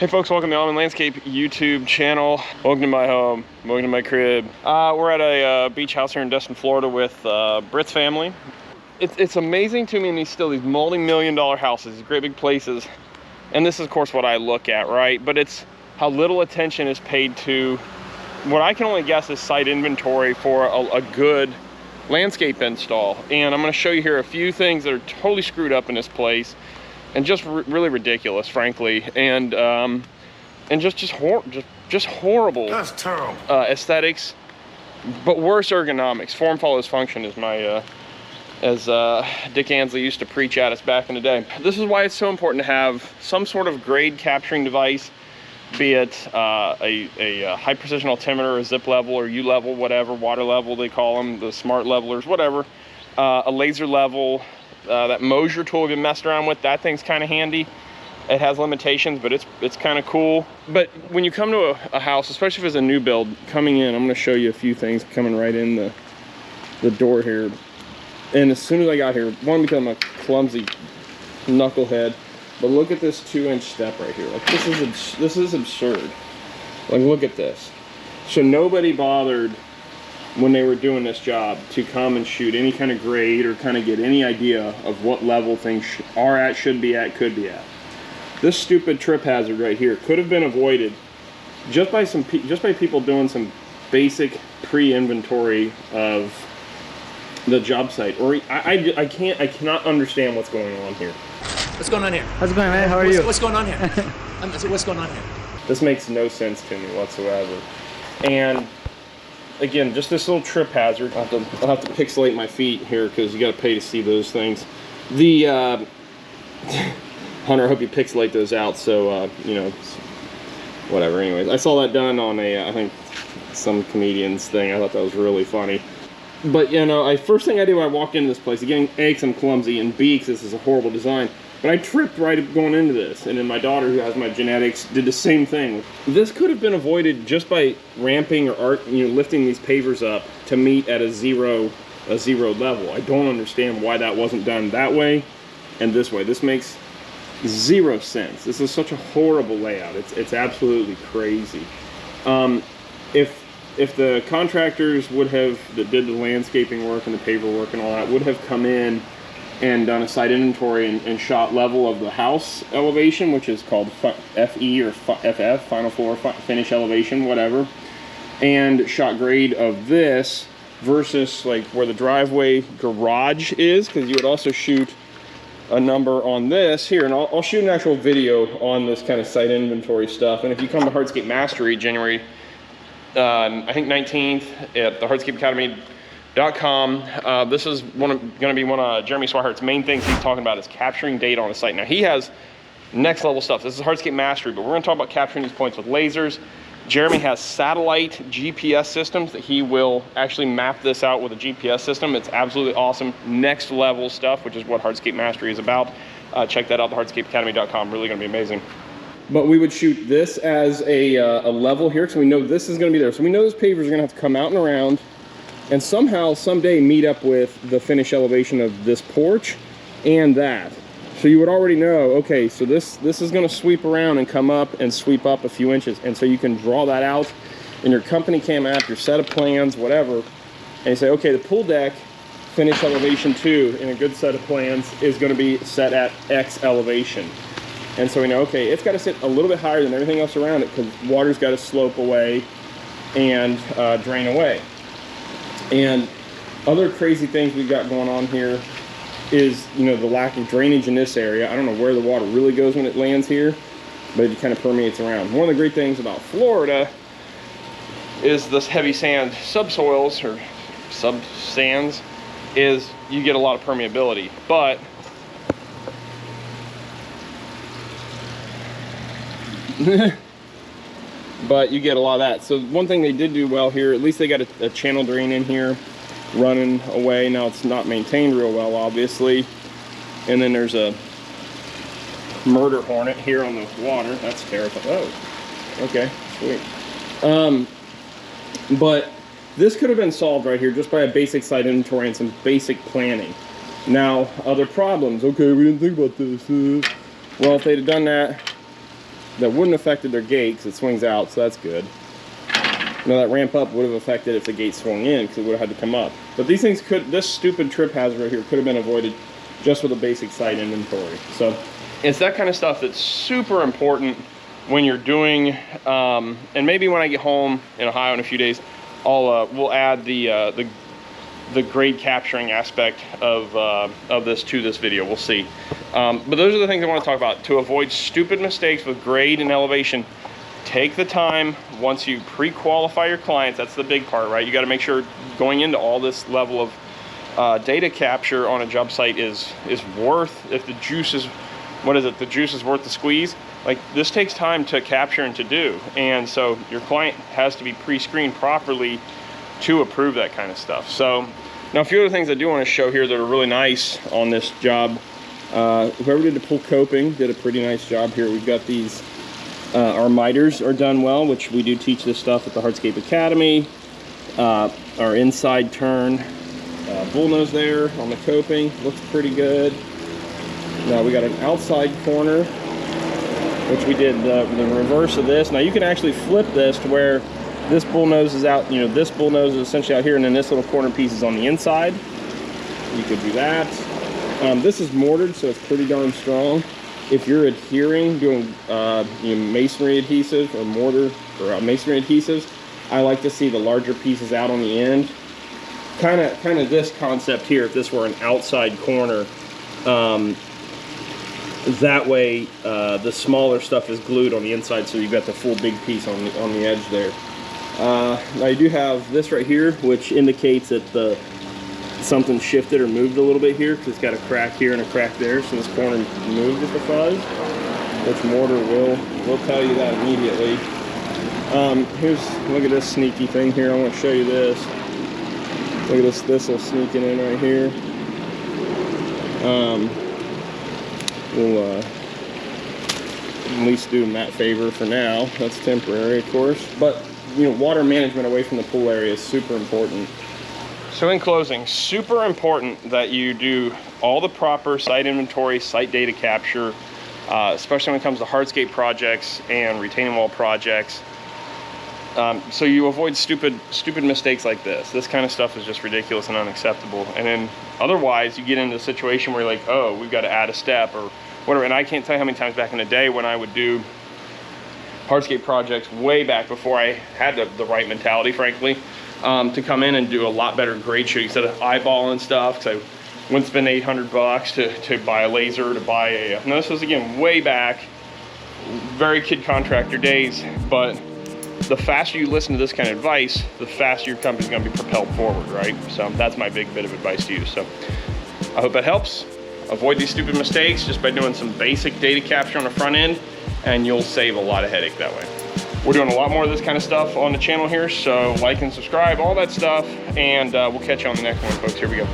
Hey folks, welcome to the Almond Landscape YouTube channel. Welcome to my home, welcome to my crib. We're at a beach house here in Destin, Florida with Britt's family. It's amazing to me in these multi-million-dollar houses, these great big places. And this is of course what I look at, right? But it's how little attention is paid to what I can only guess is site inventory for a good landscape install. And I'm gonna show you here a few things that are totally screwed up in this place. And just really ridiculous, frankly, and just horrible. That's terrible. Aesthetics, but worse ergonomics. Form follows function, is my as Dick Ansley used to preach at us back in the day. This is why it's so important to have some sort of grade capturing device, be it a high precision altimeter, a zip level, or U level, whatever, water level they call them, the smart levelers, whatever, a laser level. That Mosier tool we've been messed around with, that thing's kind of handy. It has limitations, but it's kind of cool. But when you come to a house, especially if it's a new build, coming in, I'm going to show you a few things coming right in the door here. And as soon as I got here, one, because I'm a clumsy knucklehead, but look at this 2-inch step right here. Like, this is absurd. Like, look at this. So nobody bothered when they were doing this job to come and shoot any kind of grade or kind of get any idea of what level things are at, should be at, could be at. This stupid trip hazard right here could have been avoided just by people doing some basic pre-inventory of the job site. Or I cannot understand what's going on here. What's going on here? How's it going, man? How are you? What's going on here? What's going on here? This makes no sense to me whatsoever. And again, just this little trip hazard. I'll have to pixelate my feet here because you got to pay to see those things. The Hunter, I hope you pixelate those out so you know, whatever. Anyways, I saw that done on I think some comedian's thing. I thought that was really funny. But you know, first thing I did when I walked into this place, again, A, 'cause I'm clumsy, and B, 'cause this is a horrible design. But I tripped right going into this, and then my daughter, who has my genetics, did the same thing. This could have been avoided just by ramping or lifting these pavers up to meet at a zero level. I don't understand why that wasn't done that way and this way. This makes zero sense. This is such a horrible layout. It's absolutely crazy. If the contractors that did the landscaping work and the paver work and all that would have come in and done a site inventory and shot level of the house elevation, which is called FE or FF, final floor finish elevation, whatever, and shot grade of this versus like where the driveway garage is, because you would also shoot a number on this here, and I'll shoot an actual video on this kind of site inventory stuff. And if you come to Hardscape Mastery, January I think 19th at the hardscapeacademy.com. This is going to be one of Jeremy Swihart's main things he's talking about is capturing data on a site. Now he has next level stuff. This is Hardscape Mastery, but we're going to talk about capturing these points with lasers. Jeremy has satellite GPS systems that he will actually map this out with a GPS system. It's absolutely awesome. Next level stuff, which is what Hardscape Mastery is about. Check that out, thehardscapeacademy.com. Really going to be amazing. But we would shoot this as a level here, because we know this is going to be there. So we know those pavers are going to have to come out and around and somehow, someday meet up with the finish elevation of this porch and that. So you would already know, okay, so this is going to sweep around and come up and sweep up a few inches. And so you can draw that out in your company cam app, your set of plans, whatever. And you say, okay, the pool deck finish elevation 2 in a good set of plans is going to be set at X elevation. And so we know, okay, it's got to sit a little bit higher than everything else around it because water's got to slope away and drain away. And other crazy things we've got going on here is, you know, the lack of drainage in this area. I don't know where the water really goes when it lands here, but it kind of permeates around. One of the great things about Florida is this heavy sand subsoils or subsands is you get a lot of permeability, but but you get a lot of that. So one thing they did do well here, at least they got a channel drain in here running away. Now it's not maintained real well, obviously. And then there's a murder hornet here on the water. That's terrifying. Oh, okay, sweet. But this could have been solved right here just by a basic site inventory and some basic planning. Now, other problems. Okay, we didn't think about this. Well, if they'd have done that that wouldn't have affected their gate because it swings out, so that's good. Now that ramp up would have affected if the gate swung in because it would have had to come up. But these things this stupid trip hazard right here could have been avoided just with a basic site inventory. So it's that kind of stuff that's super important when you're doing, and maybe when I get home in Ohio in a few days, we'll add the grade capturing aspect of this to this video. We'll see. But those are the things I want to talk about. To avoid stupid mistakes with grade and elevation, take the time once you pre-qualify your clients. That's the big part, right? You got to make sure going into all this level of data capture on a job site is worth, if the juice is, what is it? The juice is worth the squeeze. Like, this takes time to capture and to do. And so your client has to be pre-screened properly to approve that kind of stuff. So now a few other things I do want to show here that are really nice on this job. Whoever did the pool coping did a pretty nice job here. We've got these, our miters are done well, which we do teach this stuff at the Hardscape Academy. Our inside turn bullnose there on the coping looks pretty good. Now we got an outside corner, which we did the reverse of this. Now you can actually flip this to where this bullnose is out, you know, this bullnose is essentially out here, and then this little corner piece is on the inside. You could do that. This is mortared, so it's pretty darn strong. If you're adhering, doing you know, masonry adhesive or mortar or masonry adhesives, I like to see the larger pieces out on the end. Kind of this concept here, if this were an outside corner, that way the smaller stuff is glued on the inside, so you've got the full big piece on the edge there. Now you do have this right here, which indicates that something shifted or moved a little bit here, because it's got a crack here and a crack there, so this corner moved at the fuzz, which mortar will tell you that immediately. Look at this sneaky thing here. I want to show you this. Look at this. This will sneak in right here. We'll at least do them that favor for now. That's temporary, of course. But you know, water management away from the pool area is super important. So in closing, super important that you do all the proper site inventory, site data capture, especially when it comes to hardscape projects and retaining wall projects. So you avoid stupid mistakes like this. This kind of stuff is just ridiculous and unacceptable. And then otherwise you get into a situation where you're like, oh, we've got to add a step or whatever. And I can't tell you how many times back in the day when I would do hardscape projects way back before I had the right mentality, frankly, to come in and do a lot better grade shooting instead of eyeballing stuff, because I wouldn't spend $800 to buy a laser, to buy a, now this was again way back, very kid contractor days, but the faster you listen to this kind of advice, the faster your company's going to be propelled forward, right? So that's my big bit of advice to you. So I hope that helps. Avoid these stupid mistakes just by doing some basic data capture on the front end, and you'll save a lot of headache that way. We're doing a lot more of this kind of stuff on the channel here, so like and subscribe, all that stuff, and we'll catch you on the next one, folks. Here we go.